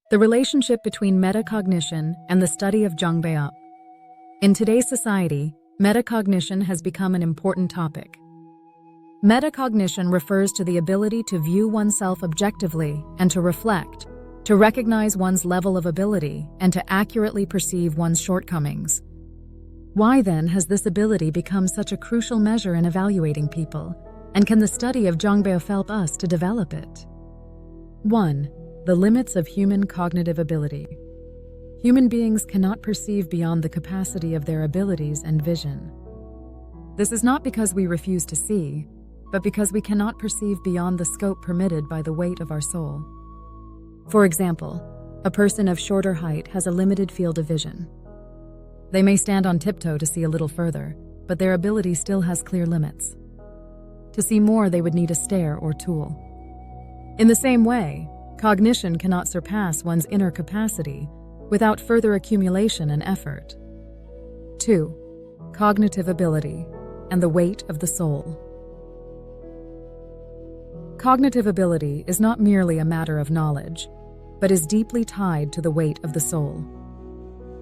The relationship between metacognition and the study of Jeongbeop. In today's society, metacognition has become an important topic. Metacognition refers to the ability to view oneself objectively and to reflect, to recognize one's level of ability, and to accurately perceive one's shortcomings. Why then has this ability become such a crucial measure in evaluating people, and can the study of Jeongbeop help us to develop it? 1. The limits of human cognitive ability. Human beings cannot perceive beyond the capacity of their abilities and vision. This is not because we refuse to see, but because we cannot perceive beyond the scope permitted by the weight of our soul. For example, a person of shorter height has a limited field of vision. They may stand on tiptoe to see a little further, but their ability still has clear limits. To see more, they would need a stair or tool. In the same way, cognition cannot surpass one's inner capacity without further accumulation and effort. 2. Cognitive ability and the weight of the soul. Cognitive ability is not merely a matter of knowledge, but is deeply tied to the weight of the soul.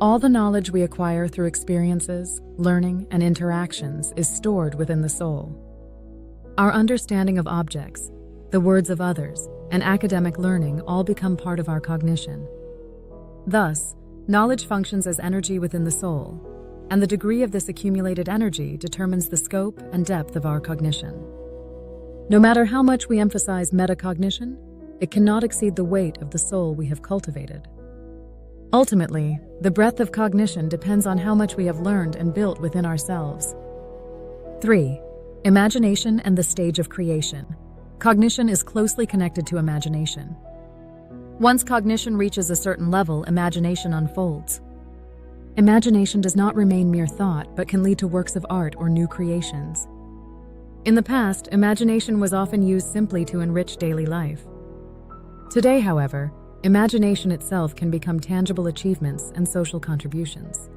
All the knowledge we acquire through experiences, learning, and interactions is stored within the soul. Our understanding of objects, the words of others, and academic learning all become part of our cognition. Thus, knowledge functions as energy within the soul, and the degree of this accumulated energy determines the scope and depth of our cognition. No matter how much we emphasize metacognition, it cannot exceed the weight of the soul we have cultivated. Ultimately, the breadth of cognition depends on how much we have learned and built within ourselves. 3. Imagination and the stage of creation. Cognition is closely connected to imagination. Once cognition reaches a certain level, imagination unfolds. Imagination does not remain mere thought, but can lead to works of art or new creations. In the past, imagination was often used simply to enrich daily life. Today, however, imagination itself can become tangible achievements and social contributions.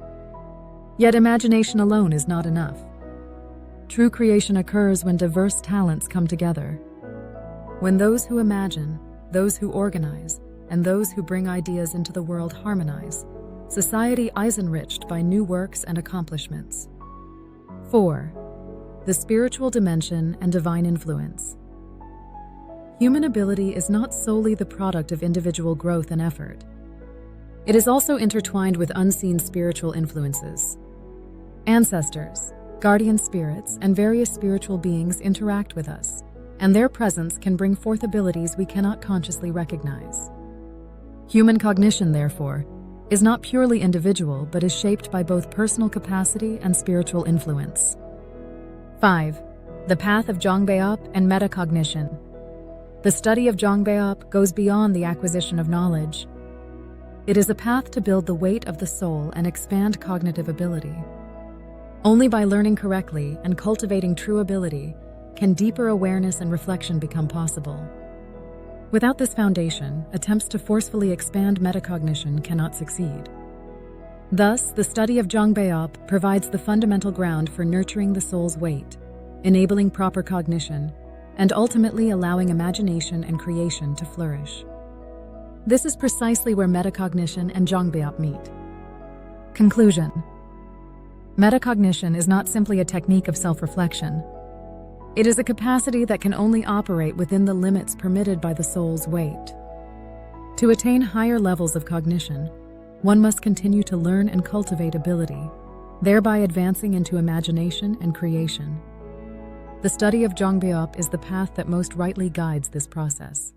Yet imagination alone is not enough. True creation occurs when diverse talents come together. When those who imagine, those who organize, and those who bring ideas into the world harmonize, society is enriched by new works and accomplishments. 4. The spiritual dimension and divine influence. Human ability is not solely the product of individual growth and effort. It is also intertwined with unseen spiritual influences. Ancestors, guardian spirits, and various spiritual beings interact with us, and their presence can bring forth abilities we cannot consciously recognize. Human cognition, therefore, is not purely individual but is shaped by both personal capacity and spiritual influence. 5. The path of Jeongbeop and metacognition. The study of Jeongbeop goes beyond the acquisition of knowledge. It is a path to build the weight of the soul and expand cognitive ability. Only by learning correctly and cultivating true ability can deeper awareness and reflection become possible. Without this foundation, attempts to forcefully expand metacognition cannot succeed. Thus, the study of Jeongbeop provides the fundamental ground for nurturing the soul's weight, enabling proper cognition, and ultimately allowing imagination and creation to flourish. This is precisely where metacognition and Jeongbeop meet. Conclusion. Metacognition is not simply a technique of self-reflection. It is a capacity that can only operate within the limits permitted by the soul's weight. To attain higher levels of cognition, one must continue to learn and cultivate ability, thereby advancing into imagination and creation. The study of Jeongbeop is the path that most rightly guides this process.